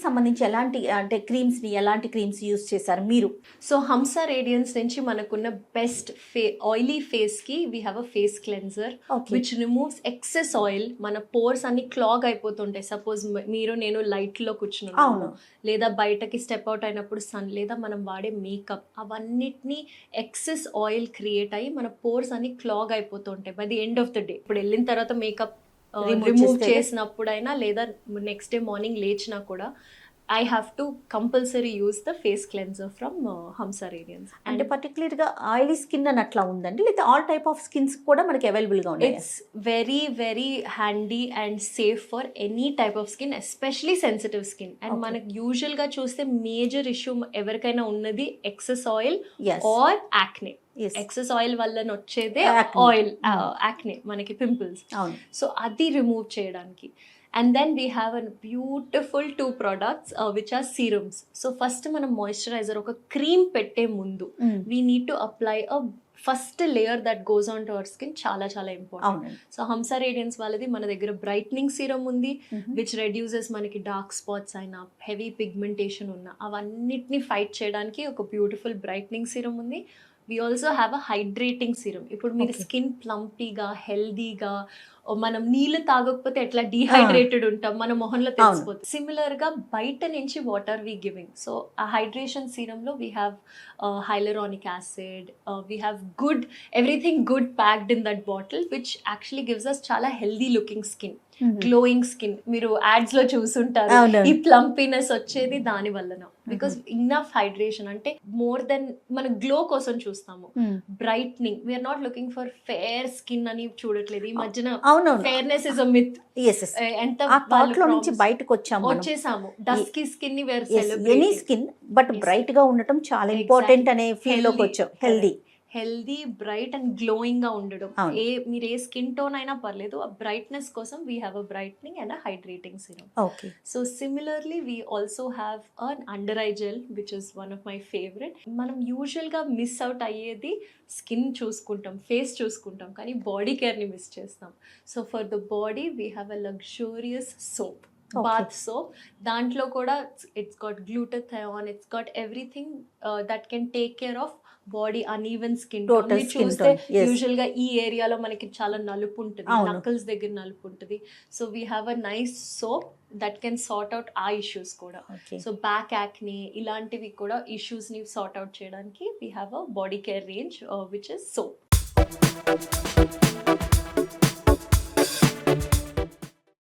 సంబంధించి ఎలాంటి అంటే ఎలాంటి క్రీమ్స్ యూస్ చేశారు మీరు? సో హంసా రేడియన్స్ నుంచి మనకున్న బెస్ట్ ఆయిలీ ఫేస్ కి we have a face cleanser which removes excess oil. మన పోర్స్ అన్ని క్లాగ్ అయిపోతుంటాయి. సపోజ్ మీరు నేను లైట్ లో కూర్చున్నాను, లేదా బయటకి స్టెప్ అవుట్ అయినప్పుడు సన్, లేదా మనం వాడే మేకప్, అవన్నిటిని ఎక్సెస్ ఆయిల్ క్రియేట్ అయ్యి మన పోర్స్ అన్ని క్లాగ్ అయిపోతుంటాయి by the end of the day. ఇప్పుడు వెళ్ళిన తర్వాత మేకప్ రిమూవ్ చేసినప్పుడైనా లేదా నెక్స్ట్ డే మార్నింగ్ లేచినా కూడా I have to compulsory use the face cleanser from Hamsa Radiance. అంటే పర్టికులర్గా ఆయిలీ స్కిన్ అని అట్లా ఉందండి, లేదా ఆల్ టైప్ ఆఫ్ స్కిన్స్ కూడా మనకి అవైలబుల్గా ఉన్నాయి? It's very very handy and safe for any type of skin, especially sensitive skin. And మనకి యూజువల్గా చూస్తే మేజర్ ఇష్యూ ఎవరికైనా ఉన్నది excess oil are acne. Excess oil వల్ల వచ్చేదే ఆయిల్ యాక్నే, మనకి పింపుల్స్. సో అది రిమూవ్ చేయడానికి. And then we have a beautiful 2 products which are serums. So first మనం మాయిశ్చరైజర్ ఒక క్రీమ్ పెట్టే ముందు we need to apply a first layer that goes on to our skin. చాలా చాలా important. So Hamsa radians వాళ్ళది మన దగ్గర బ్రైట్నింగ్ సీరం ఉంది విచ్ రెడ్యూసెస్ మనకి డార్క్ స్పాట్స్ అయినా హెవీ పిగ్మెంటేషన్ ఉన్న అవన్నిటిని ఫైట్ చేయడానికి ఒక బ్యూటిఫుల్ బ్రైట్నింగ్ సీరం ఉంది. We also have a hydrating serum. ఇప్పుడు మీరు స్కిన్ ప్లంపీగా హెల్దీగా, మనం నీళ్ళు తాగకపోతే ఎట్లా డీహైడ్రేటెడ్ ఉంటాం, మన మొహంలో తెలిసిపోతుంది. సిమిలర్ గా బయట నుంచి వాటర్ వి గివింగ్. సో ఆ హైడ్రేషన్ సీరం లో we have hyaluronic acid, we have good everything good packed in that bottle which actually gives us చాలా healthy looking skin, glowing skin. మీరు యాడ్స్ లో చూసుంటారు ఈ ప్లంపీనెస్ వచ్చేది దాని వలన. బికాస్ ఇన్నఫ్ హైడ్రేషన్ అంటే మోర్ దెన్ మన గ్లో కోసం చూస్తాము, brightening. We are not looking for fair skin అని చూడట్లేదు. ఈ మధ్యన ఫేర్నెస్ ఇస్ అ మిత్. ఎంత నుంచి బయటకు వచ్చేసాము. డస్కీ స్కిన్ ని wear any skin but bright గా ఉండటం చాలా ఇంపార్టెంట్ అనే ఫీల్ లోకి వచ్చాం. హెల్దీ బ్రైట్ అండ్ గ్లోయింగ్ గా ఉండడం. మీరు ఏ స్కిన్ టోన్ అయినా పర్లేదు, ఆ బ్రైట్నెస్ కోసం we have a brightening and a hydrating serum. So similarly we also have an under eye gel which is one of my favourite. మనం యూజువల్ గా miss out అయ్యేది స్కిన్ చూసుకుంటాం, ఫేస్ చూసుకుంటాం, కానీ బాడీ కేర్ ని miss చేస్తాం. So for the body we have a luxurious soap, bath soap. దాంట్లో కూడా it's got glutathione, it's got everything that can take care of body uneven skin tone. చూస్తే usual గా ఈ ఏరియాలో మనకి చాలా నలుపు ఉంటుంది, నకల్స్ దగ్గర నలుపు ఉంటుంది. So we have a nice soap that can sort out ఆ ఇష్యూస్ కూడా. సో బ్యాక్ యాక్నే ఇలాంటివి కూడా ఇష్యూస్ ని సార్ట్ అవుట్ చేయడానికి we have a body care range which is soap.